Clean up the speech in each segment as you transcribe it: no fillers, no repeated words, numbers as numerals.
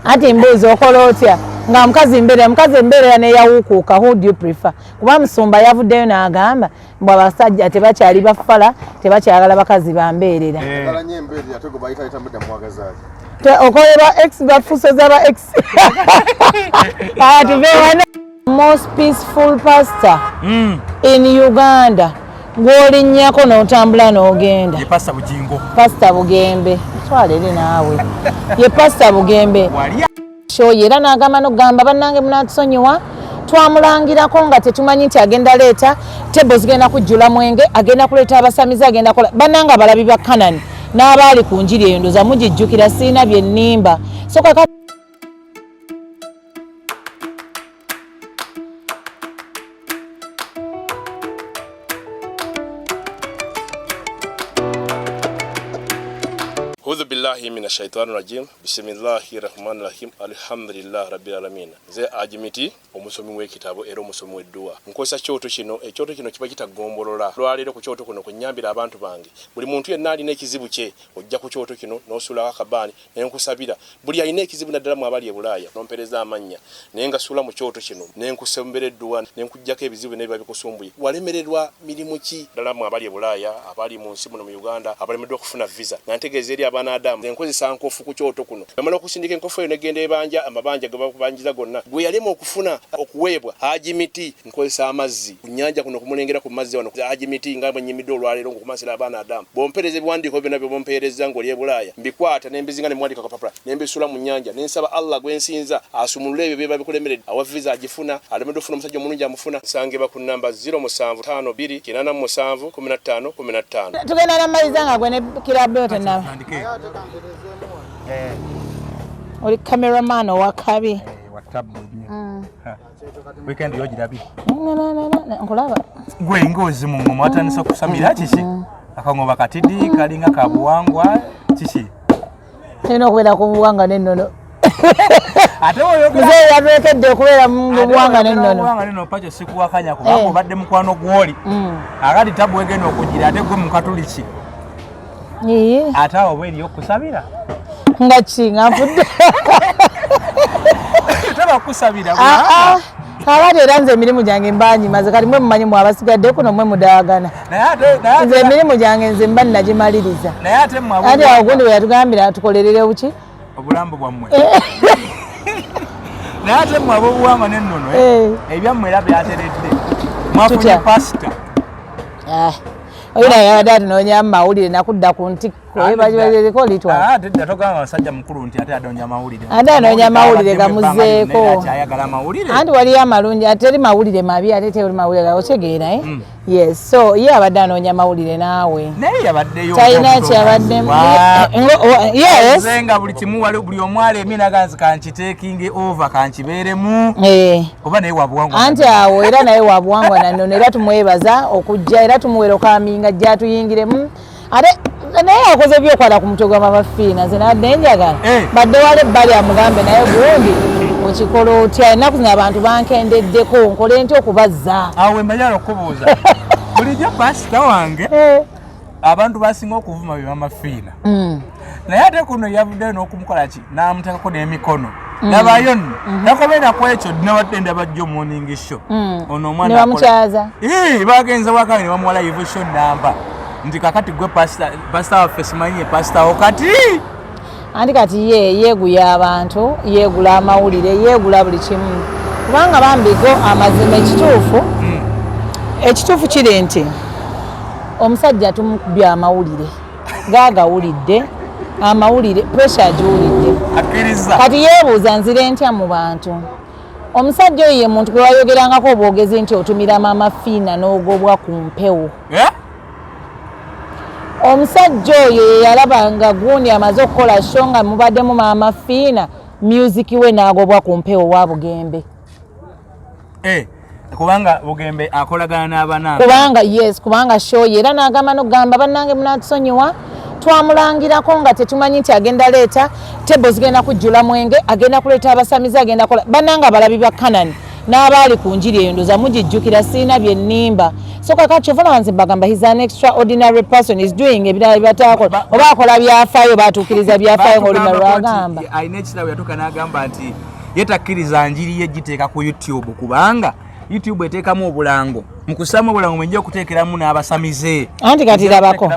ati mbuzi okola otya nga mukazi mbeerera ne yawukuuka. Who do you prefer? Kuba Musumba yavuddeyo n'agamba mbu abasajja tebakyali bafala tebakyagala bakazi bambeerera. Okolera ex bafuso z'aba ex. Most peaceful pastor in Uganda. Ng'olinnyako n'otambula n'ogenda. Ye Pastor Bugingo. Pastor Bugembe. Twalere naawe. Ye Pastor Bugembe. Shoye era n'agamba n'ogamba bannange munatusonyiwa. Twamulangirako nga tetumanyi nti agenda leeta tebo zigenda kujjula mwenge, agenda kuleeta abasamizi, agenda kola bannange abalabi ba Kanani n'abaali ku njiri eyo ndoza mugijjukira siina bye nnimba. So kaka A'udhu billahi minash shaitani rajim. Bismillahir rahmanir rahim. Alhamdulillah rabbil alamin. Ze ajimiti omusomi w'ekitabo era omusomi w'edduwa. Nkozesa kyoto kino, ekyoto kino kiba kitagombolola. Lwalero ku kyoto kuno kunyambira abantu bange. Buli muntu yenna alina ekizibu kye, ojja ku kyoto kino n'osula akabaani n'enkusabira. Buli alina ekizibu naddala mu abali e Bulaaya n'ompereza amannya. Naye nga sula mu kyoto kino n'enkusembera edduwa n'enkujjako ebizibu n'ebiba bikusumbuye. Walemererwa mirimu ki ddala mu abali e Bulaaya, abali mu nsi muno mu Uganda, abalemeddwa okufuna visa. Nantegeeza eri abaana Adamu enkozesa nkofu ku kyoto kuno. Bamala okusindika enkofu eyo negenda ebanja amabanja ge bakubanjiza gonna. Gwe yalema okufuna okuweebwa ajimiti nkozesa amazzi. Ku nnyanja kuno kumulengera ku mazzi wano. Ajimiti nga banyimidde olwaleero ngokumasira abaana Adamu. Bompereza ebiwandiiko byonna bye bompereza ng'oli e Bulaaya. Mbikwata n'embizinga ne mwandika ku papula. N'embisula mu nnyanja. N'ensaba Allah gwe nsinza asumulule ebyo bye babikulemeredde. Awa visa agifuna. Alemedde okufuna omusajja omulungi amufuna. Nsangibwa ku namba 0752 tugenda n'amaliza nga gwe ne kirabeote nawe. Oli cameraman wakabi. Watabu. Weekend yojirabi. Nkulaba. Gwe ngozi mu ngoma atanisa kusamira kiki? Akangoba katidi kalinga kabuwangwa kiki? Nino kubera kubuwanga nennono. Ate oyo mzee yabekedde okubeera mu buwanga nennono. Buwanga nenno Pacho sikuwakanya kuba badde mukwano gwoli. Akati tabu egenda okugira ate gwe mu katuliki. Ate awo bweri okusabira. Nga kinga mfudde. Taba kusabira. Kabade era nze emirimu gyange mbanyi maze kali mwe mumanyi mu abasigadde kuno mwe mudaagana. Nze emirimu gyange nze mba nagimaliriza. Naye ate mwe ati awo gundi we yatugambira tukolerere buki? Obulambo bwammwe. Naye ate mwe abobuwanga n'ennono ebyammwe era byateredde. Mwafunye pasita. Oyina yabadde atunoonya mawulire nakudda ku ntikko bagibagereko litwala. Tedda togamba basajja mukulu nti ate adoonya mawulire. Ate anoonya mawulire gamuzeeko. Ayagala mawulire. Anti waliyo amalungi ate teri mawulire mabi ate teri mawulire otegeera Yes, so ye abadde anoonya mawulire naawe. Naye yabaddeyo. Talina kyabaddemu. Yes. Zenga buli kimu wali buli omwale emina ganzi kankiteekinge over kankibeeremu. Oba naye wabuwangwa. Anti awo era naye wabuwangwa nanno era tumwebaza okujja era tumuwero kaminga jja tuyingiremu. Ate naye akoze byokwala ku mutwe gwa mafiina nze nadde njagala. Badde wale ebbali amugambe naye gundi okikola otya ennaku zino abantu bankendeddeko nkole ntya okubazza. Awe manyala okubuuza. Bulijjo pasita wange abantu basinga okuvuma byamafiina. Naye ate kuno yavuddeyo n'okumukola ki n'amuteekako n'emikono. Nabayo nno nakobeera ku ekyo nawadde ndabajja morning show. Ono omwana ne bamukyaza. Bagenza waka ne bamuwa live show namba. Ndi kakati gwe pasita waffe simanyi pasita okati. Anti kati yeeguya abantu, yeegula amawulire, yeegula buli kimu. Kubanga bambigo amazima ekituufu kiri nti omusajja tumukubya amawulire gaagawulidde amawulire pressure agiwulidde kati yeebuuza nzire ntya mu bantu. Omusajja oyo ye muntu gwe wayogerangako obwogezi nti otumira amafiina n'ogobwa ku mpewo. Omusajja oyo yalabanga gundi amaze okukola show nga mubaddemu maamafiina music we n'agobwa ku mpewo wa Bugembe. Kubanga Bugembe akolagana n'abanange. Kubanga yes, kubanga show ye era n'agamba n'ogamba bannange munatusonyiwa twamulangirako nga tetumanyi nti agenda leeta tebo zigenda kujjula mwenge, agenda kuleeta abasamizi, agenda kola bannange abalabi ba Kanani n'abaali ku njiri eyo ndoza mugijjukira siina bye nnimba. so kakati ofuna wanze bagamba he's an extraordinary person, is doing ebirala byatakola oba akola byafaayo batukiriza byafaayo ng'olima lwagamba alina ekirawo yatuuka n'agamba nti yetakkiriza njiri ye giteeka ku YouTube kubanga YouTube eteekamu obulango mukusamu obulango mwenje okuteekeramu n'abasamize anti kati labako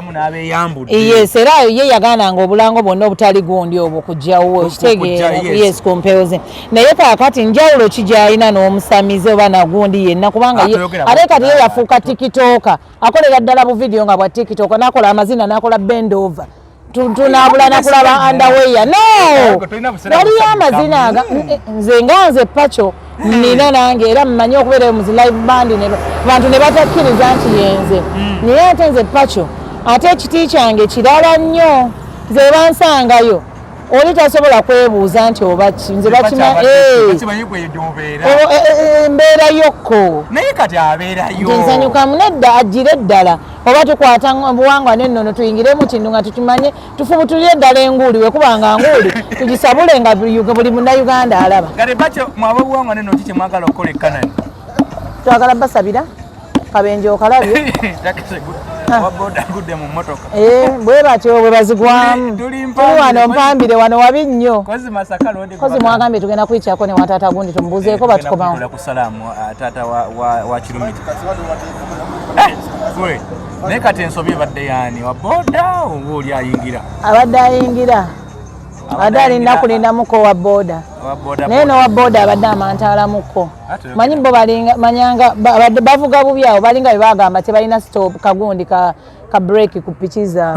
yes era ye yagaananga obulango bwonna obutali gundi obwo kujjawo kitegeera yes kumpeoze naye kaakati njawulo kijayina n'omusamize oba nagundi yenna kubanga ate kati ye yafuuka tikitoka akolera ddala bu video nga bwa tikitoka n'akola amazina n'akola bend over tunabula nakulaba underwear no waliyo amazina nze nganze Pacho nina nange era mmanyi okubeera mu live band ne bantu ne batakkiriza nti yenze naye ate nze Pacho ate ekiti kyange kirala nnyo nze bansangayo oli tasobola kwebuuza nti oba nze mbeerayokko naye kati abeerayo nsanyukamu nedda agire eddala oba tukwata obuwangwa n'ennono tuyingiremu kintu nga tukimanye tufubutulire eddala enguuli wekubanga nguuli tugisabule nga buli munnayuganda alaba kati Pacho mwaba obuwangwa n'ennono ki kyemwagala okukola ekkanani twagala basabira kabenje okalabye gudde mu mmotoka bwe batyo bwe bazigwamu tuli wano mpambire wano wabi nnyo kozi mwagambye tugenda kuyikyako ne wataata gundi tumubuuzeeko batukomawo kusalaamu taata wa kirumiti naye kati ensobi ebadde yaani wa booda oba oli ayingira abadde ayingira abadde alina kulindamuko wa booda naye nowa booda abadde amantaalamuko manyi bo manyanga bavuga bubi awo balinga bebagamba tebalina stop kagundi ka break ku pichi za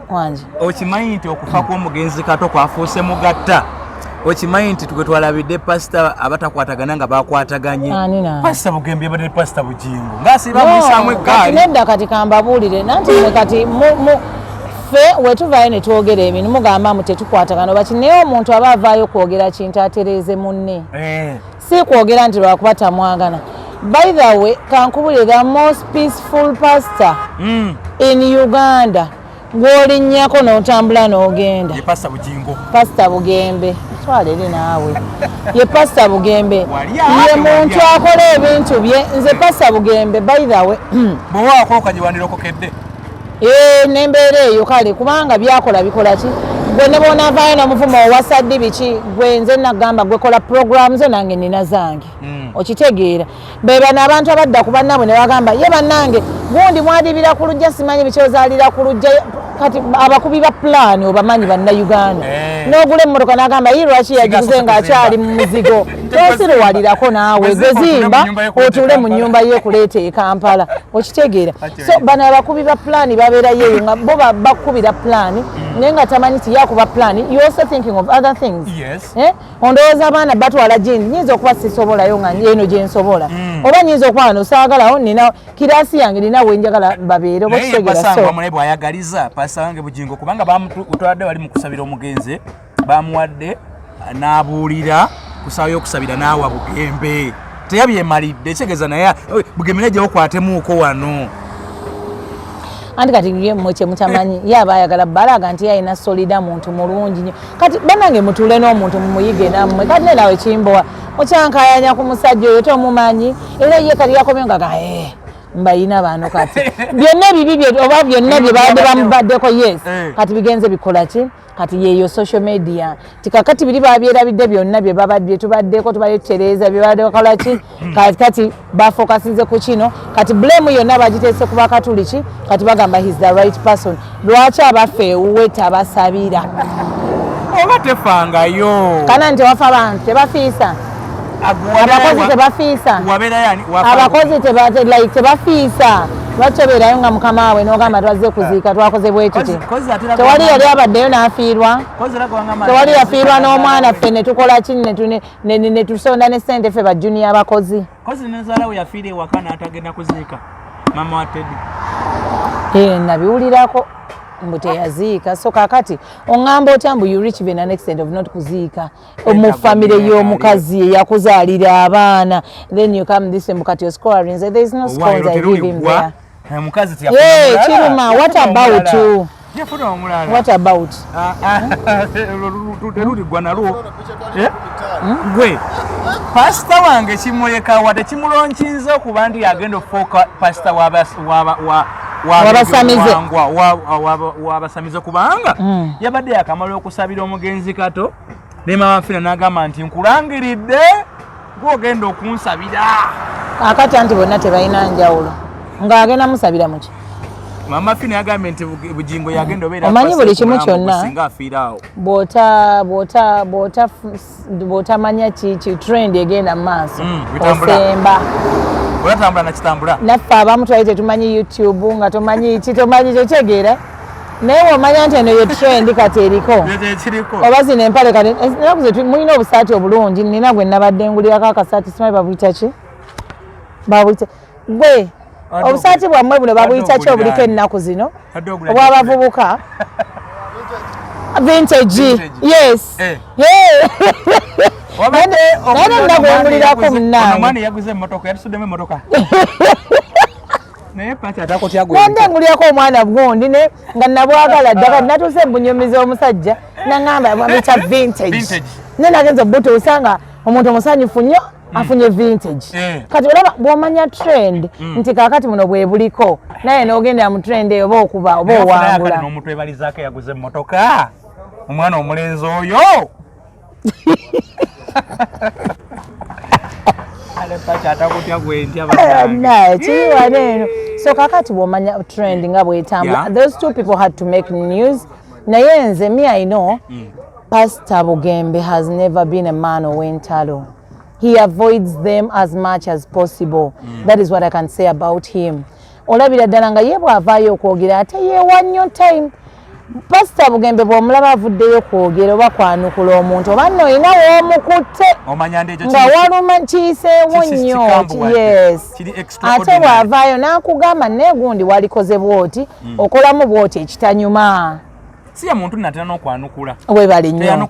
wanje okimanyi nti okufa kw'omugenzi kato kwafuuse mugatta okimanyi nti tugwe twalabidde pasita abatakwatagana nga bakwataganye pasita Bugembe abadde pasita Bugingo ngasiba muisaamu eggaali nedda kati kambabuulire nanti kati ffe wetuvaayo ne twogera ebintu mugamba mu tetukwatagana oba naye omuntu aba avaayo kwogera kintu atereeze munne si kwogera nti lwakuba tamwagana. By the way, kankubulire the most peaceful pastor in Uganda gwolinnyako n'otambula n'ogenda ye pastor Bugingo pastor Bugembe twalere naawe ye pastor Bugembe ye muntu akola ebintu bye nze pastor Bugembe by the way bw'owaako okagiwanira okokedde nembeera eyo kale kubanga byakola bikola ki gwe ne boonavaayo n'omuvumo owasadde biki gwe nze nagamba gwe kola program zo nange nina zange okitegeera be bano abantu abadda ku bannabwe ne bagamba ye bannange gundi mwadibira ku lujja simanyi bikyozaalira ku lujja kati abakubi ba plan obamanyi bannayuganda n'ogula emmotoka n'agamba ye lwaki yagiguze ng'akyali mu muzigo tosirwalirako naawe gwe zimba otuule mu nnyumba ye kuleeta e Kampala okitegeera so bano abakubi ba plan babeerayo eyo nga bo bakubira plan naye nga tamanyi ti yakuba plan you also thinking of other things ondowooza abaana batwala gindi nyinza okuba sisobolayo nga eno gye nsobola oba nyinza okuba wano saagalawo nina kiraasi yange nina wenjagala babeere oba okitegeera so bw'ayagaliza pasita wange Bugingo kubanga bamutwaladde wali mu kusabira omugenzi bamuwadde n'abuulira kusaayo okusabira naawa Bugembe teyabyemalidde ekitegeeza naye Bugembe najja okwatemuuko wano anti kati ye mmwe kyemutamanyi ye aba ayagala balaga nti yalina solida muntu mulungi nnyo kati bannange mutuule n'omuntu mumuyige nammwe kati ne nawe kimbowa okyankayanya ku musajja oyo tomumanyi era ye kati yakomye nga mbayina bano kati byonna ebibi oba byonna bye babadde bamubaddeko yes kati bigenze bikola ki kati yeyo social media tikakati biri babyerabidde byonna bye babadde tubaddeko tubaletereza bye babadde bakola ki kati bafokasize ku kino kati blame yonna bagiteese kuba katuli ki kati bagamba he's the right person lwaki abaffe uweta basabira oba tefangayo kana nti wafa abantu tebafiisa abakozi tebafiisa abakozi tebafiisa lwakyoberayo nga mukama waabwe n'ogamba twazze kuziika twakoze bwekiti tewali yali abaddeyo n'afiirwa tewali yafiirwa n'omwana ffe ne tukola ki ne tusonda ne ssente ffe bajjuni abakozi nabiwulirako mbu teyaziika so kakati oŋŋamba otya mbu you reach even an extent of not kuziika mu famire y'omukazi eyakuzaalira abaana then you come this mbu kati oscoring there is no scores I give him there kiruma what about you what about gwe pastor wange kimuleka wate kimulonkinza okuba nti yagenda okufuuka pastor wabasamize kubanga yabadde yakamala okusabira omugenzi kato ne mama Fina n'agamba nti nkulangiridde gw'ogenda okunsabira akati anti bonna tebalina njawulo ng'agenda musabira muki mama Fina yagambye nti Bugingo yagenda obeera omanyi buli kimu kyonna singa afiiraawo bw'otamanya ki trend egenda mu maaso osemba olatambula nakitambula naffe abamu twali tetumanyi YouTube nga tomanyi ki tomanyi kyokyegera naye womanya nti eno yo trend kati eriko oba zino empale kati enaku ze mulina obusaati obulungi nina gwe nabadde ngulirako akasaati simanyi babuyita ki babuyita gwe obusaati bwammwe buno babuyita ki obuliko ennaku zino obw'abavubuka vintage yes naye nagwengulirako munnange yaguze emmotoka yatusuddemu emmotoka naye Pacho atakotya nende ngulirako omwana gundi nga nabwagala ddaka natuuse mbunyumiza omusajja naŋŋamba bwabita vintage ne nagenza obutuusa nga omuntu omusanyufu nnyo afunye vintage kati olaba bw'omanya trend nti kaakati muno bwe buliko naye n'ogendera mu trend eyo oba okuba oba owangula n'omuntu ebalizaako yaguze emmotoka omwana omulenzi oyo kiriwaneeno so kakati bw'omanya trend nga bwetambula those two people had to make news naye nze me I know Pastor Bugembe has never been a man ow'entalo. He avoids them as much as possible. That is what I can say about him. Olabira ddala nga ye bw'avaayo okwogera ate yeewa nnyo time. Pastor Bugembe bw'omulaba avuddeyo kwogera oba kwanukula omuntu oba nno oyina w'omukutte nga waluma kiyiseewo nnyo yes ate bw'avaayo n'akugamba neegundi walikoze bw'oti okolamu bw'oti ekitanyuma siya muntu natera n'okwanukula webali nnyo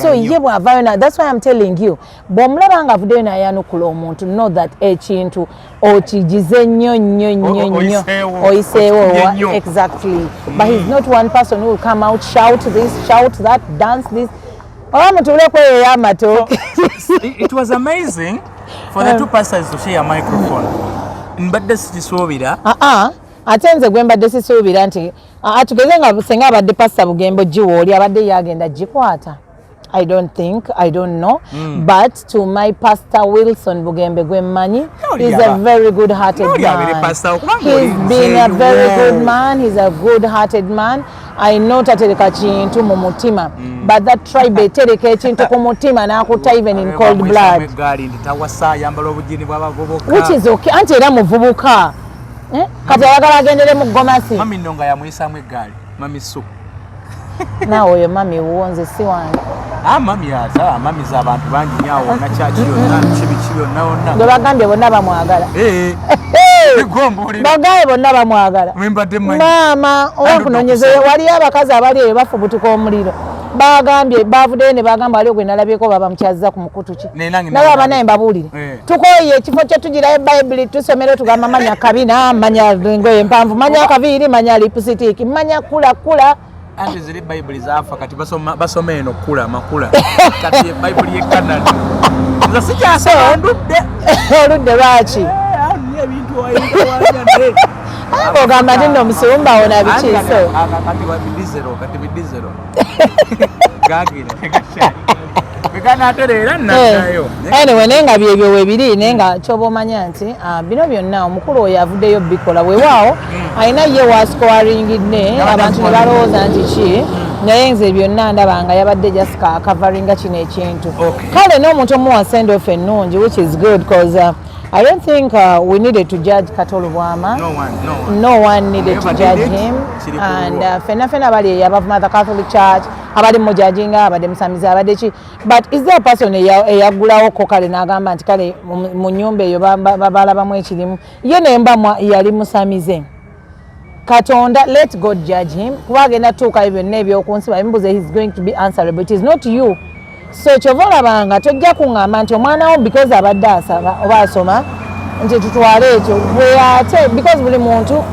so ye bw'avaayo na that's why I'm telling you bw'omulaba nga avuddeyo n'ayanukula omuntu know that ekintu okigize nnyo oyiseewo exactly but he's not one person who will come out shout this shout that dance this oba mutuule kweyoya amatooke it was amazing for the two pastors to share a microphone mbadde sikisuubira ate nze gwe mbadde sisuubira nti tugeze nga senga abadde Pastor Bugembe giwooli abadde yagenda gikwata I don't know but to my Pastor Wilson Bugembe gwe mmanyi he's a very good hearted man he's been a very good man he's a good hearted man I know tatereka kintu mu mutima but that tribe etereka ekintu ku mutima n'akutta even in cold blood which is okay anti era muvubuka kati ayagala agendere mu gomasi mami nonga yamuyisamu eggaali mami su naawe oyo mami wuwonze si wange mami ata mami z'abantu bangi nyawo na kyaki yonna kibi yonna gwe bagambye bonna bamwagala bagaye bonna bamwagala maama oba nkunoonyeza waliyo abakazi abali eyo bafubutuka omuliro bagambye bavuddeyo ne bagamba waliwo gwe nalabyeko baba mukyazza ku mukutu ki naye aba naye mbabuulire tukooye ekifo kye tugirayo bayibuli tusomere tugamba manya kabina manya ngoye mpanvu manya kaviiri manya lipusitiiki manya kula anti ziri bayibuli zaafa kati basoma eno kula makula kati bayibuli yekanani nza sikyasoma ndudde oludde lwaki ogamba nti nno musumba wona bikiiso kati bidizero gagire anyway naye nga byebyo webiri naye nga kyoba omanya nti bino byonna omukulu oyo avuddeyo bikola weewaawo alina ye wascoaringidde abantu ne balowooza nti ki naye nze byonna ndaba nga yabadde just coveringa kino ekintu kale n'omuntu omuwa send off ennungi which is good because I don't think we needed to judge Katolo Bwama. No one needed to judge him. And fena bali above the Catholic Church, abali mo judging abade musamiza abade chi. But is there a person eyagulawo kokale n'agamba nti kale mu nnyumba eyo babala bamwe ekirimu ye nemba yali musamize. Katonda, let God judge him. Kubagenda tuuka byonna ebyokunsiba embuze he's going to be answerable. It is not you. So chovola banga tojja kuŋŋamba nti omwana wo because abadde asaba oba asoma nti tutwale ekyo bwe ate because buli muntu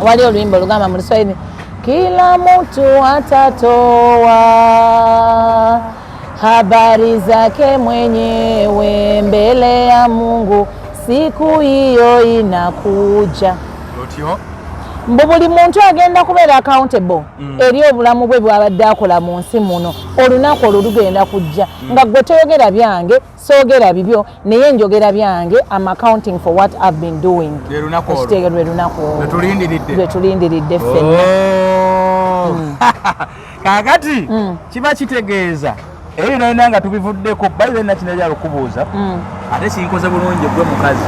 wali oluyimba olugamba mu Luswahili kila mtu atatoa habari zake mwenyewe mbele ya Mungu, siku hiyo inakuja. Mbu buli muntu agenda kubeera accountable eri obulamu bwe bw'abadde akola mu nsi muno. Olunaku olwo lugenda kujja nga gwe toyogera byange soogera bibyo naye njogera byange. I'm accounting for what I've been doing. Ekitegeero lwe lunaku lwe tulindiridde ffenna. Kaakati kiba kitegeeza ebyo nalina nga tubivuddeko bayibe nakinajala okubuuza ate sinkoze bulungi gwe mukazi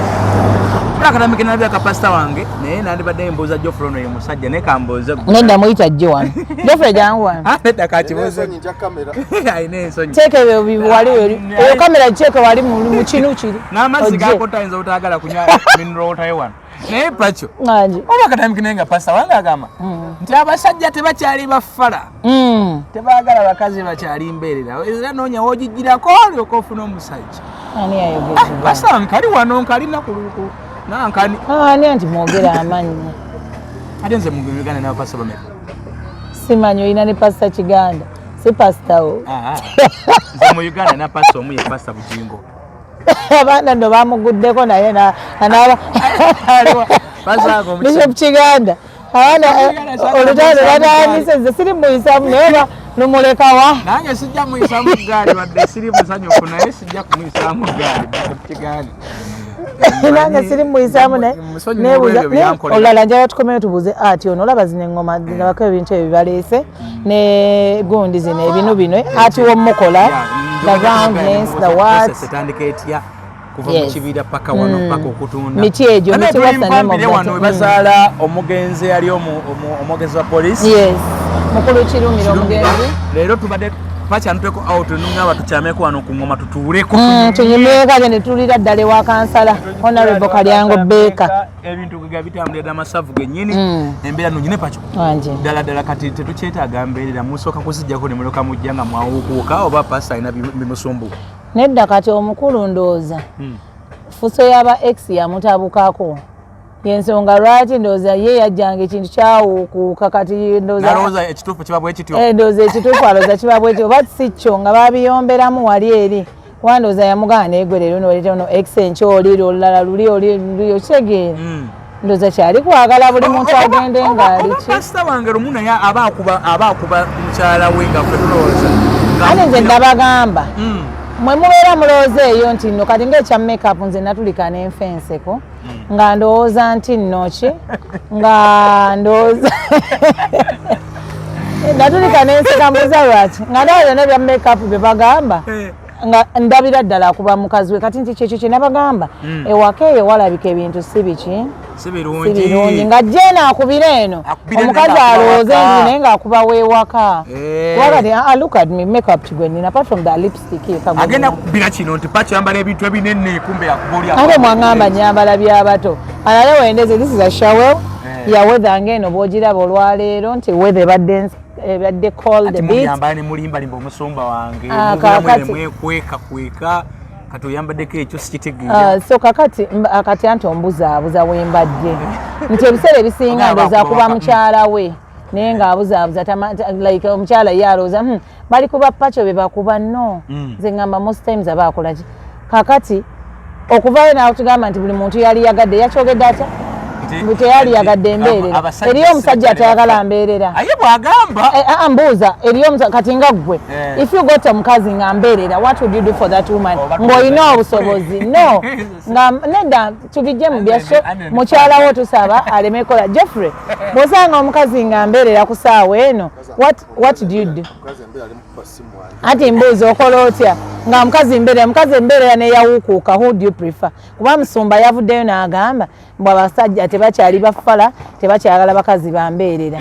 akatamike nabya kapasita wange naye nandibadde mbuuza Geoffrey ono ye musajja naye kambuuze nedda muyita jje wano Geoffrey jangu wano nedda kakibuuze ayina ensonyi teekebe wali eyo kamera giteeke wali mu kinu kiri n'amazzi gakota ayinza obutayagala kunywa mineral water ye wano naye Pacho oba akatamike naye nga pasita wange agamba nti abasajja tebakyali baffala tebaagala bakazi bakyali mbeerera era noonya woogigirako olyoka ofuna omusajja ani yayogeza pasita nkali wano nkalina kuluku nankani ani anti mwogera amannya ate nze mu Uganda nawe pasita bameka simanyi olina ne pasita Kiganda si pasita wo nze mu Uganda na pasita omu ye pasita Bugingo abaana ndo bamuguddeko naye Bishop Kiganda abaana olutalo batandise nze siri muyisamu naye numulekawa nange sijja muyisamu gaali wadde siri musanyufu naye sijja kumuyisamu gaali Bishop Kiganda nange siri muyisamu naye olala njala tukomeyo tubuuze ati ono olaba zino engoma nabako ebintu ebyo bibaleese ne gundi zino ebinu bino ati womukola the roundness the what setandika etya kuva mu kibira paka wano paka okutunda miti egyo miti wasane wano webazaala omugenzi yali omwogezi wa polisi mukulu Kirumira omugenzi leero tubadde pakyantweko out nungaba tukyameko wano ku ngoma tutuuleko tunyumeka ne tulira ddala ewa kansala Honorable Kalyango Beeka ebintu biga bitambulira amasavu gennyini embeera nonyine Pacho ddala kati tetukyetaaga mbeerera musooka kuzijjako ne muloka mujja nga mwawukuuka oba pasita alina bimusumbuwa nedda kati omukulu ndooza fuso y'aba ex yamutabukako yensonga lwaki ndooza ye yajjanga ekintu kyawukuuka kati ndooza ekituufu kiba bwe kityo ndooza ekituufu alooza kiba bwe kityo oba si kyo nga babiyomberamu wali eri wandooza yamugana naye leero nooleta ono ex enkya oliri olulala luli okitegeera ndooza kyali kwagala buli muntu agende ng'aliki pasita wange lumu naye aba akuba mukyala we nga ffe tulowooza ate nze ndabagamba mwe mubeera mulowooza eyo nti nno kati ng'ekya makeup nze natulika n'enfenseko nga ndowooza nti nno ki nga ndowooza natulika n'enseka mbuuza lwaki nga ndowooza n'ebya makeup bye bagamba nga ndabira ddala akuba mukazi we kati nti kyekyo kye nabagamba ewaka eyo walabika ebintu si biki si birungi nga jena akubira eno omukazi alowooze nti naye ng'akuba weewaka kuba kati look at me makeup kigwe nina apart from the lipstick agenda kukubira kino nti Pacho yambala ebintu ebinene kumbe yakuba oli ate mwangamba nyambala by'abato alale wendeze this is a shower ya weather ngeno bw'ogiraba olwaleero nti weather ebadde cold a bit yambala ne mulimbalimba omusumba wange mwekweka kati oyambaddeko ekyo sikitegeera so kakati anti ombuzaabuza wembadde nti ebiseera ebisinga ndooza kuba mukyala we naye ng'abuzaabuza like omukyala ye alowooza bali kuba Pacho be bakuba no nze ngamba most times aba akola ki kakati okuvayo naakutugamba nti buli muntu yali yagadde yakyogedde atya teyali yagadde embeerera eriyo omusajja atayagala mbeerera aye bwagamba mbuuza eriyo kati nga ggwe if you got omukazi nga mbeerera what would you do for that woman ng'olina obusobozi no nga nedda tubijje mu byasho mukyala wo tusaba alemekola Geoffrey bw'osanga omukazi nga mbeerera ku ssaawa eno what do you do ati mbuuza okola otya nga mukazi embeerera neyawukuuka who do you prefer kuba musumba yavuddeyo n'agamba mbw abasajja tebakyali baffala tebakyagala bakazi bambeerera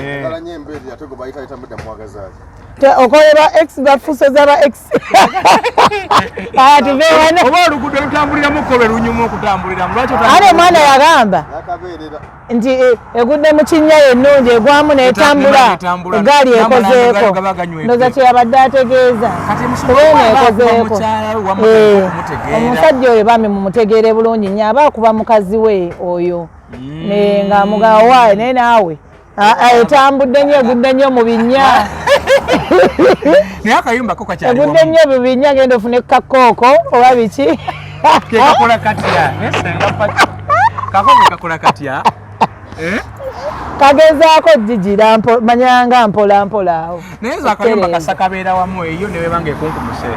okolera ex bafuso zaba ex oba oluguudo lutambuliramu ko lwe lunyuma okutambuliramu lwaki ate omwana yagamba nti egudde mu kinnya yennungi egwamu n'etambula egaali ekozeeko ndooza kyeyabadde ategeeza kubeena ekozeeko omusajja oyo bami mumutegeere bulungi nnyo aba akuba mukazi we oyo nga mugawaayo naye naawe etambudde nnyo egudde nnyo mu binnya naye akayumba ko kakyali egudde nnyo bibinya genda ofune kakooko oba biki kakola katya nesenga Pacho kakooko kakola katya kagezaako jijira manyanga mpola awo naye nze akayumba kasakabeera wamu eyo ne bebanga ekunkumuse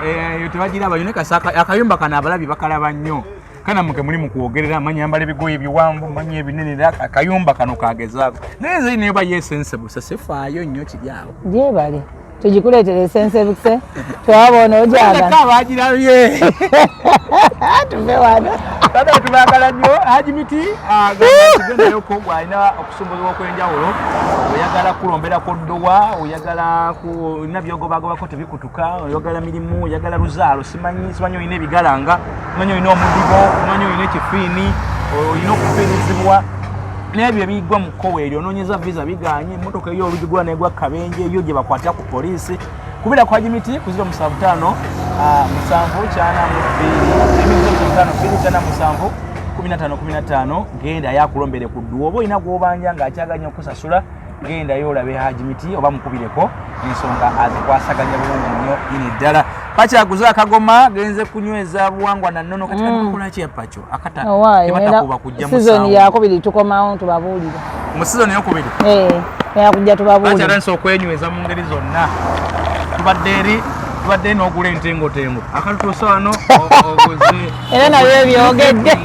eyo tebagira bayo ne kasaka akayumba kano abalabi bakalaba nnyo kana muke muli mukwogerera manyambala ebigoye biwanvu manyi ebinene akayumba kano kagezaako naye nze ne ba yesensible sefaayo nnyo kiryawo gyebale tugikuleetere esensebuse twabona ojagala kabagirabye tuve wano tata tubagala nnyo hajimiti tugendayo ko gwalina okusumbuliwa okwenjawulo oyagala kulomberako ddowa oyagala olina byogobagobako tebikutuka oyagala mirimu oyagala luzaalo simanyi olina ebigalanga simanyi olina omudigo simanyi olina ekifiini olina okufiirizibwa n'ebyo ebigwa mu kkowe eryo onoonyeza visa biganye emmotoka eyo olugigula negwa kabenje eyo gye bakwatira ku poliisi kubira kwa jimiti ku 075 7 genda yakulombere ku dduwa oba olina gw'obanja ng'akyaganya okusasula genda yo olabe hajimiti oba mukubireko ensonga azikwasaganya bulungi nnyo ine ddala Pacho akagoma genze kunyweza buwangwa na nnono katika nikola ki ya Pacho akata tebatakuba kujja mu season yakubiri tukomawo tubabuulira mu season yakubiri yakujja tubabuulira Pacho aranso okwenyweza mu ngeri zonna tubadde n'ogula entengo akatutuusa wano oguze era nabyo byogedde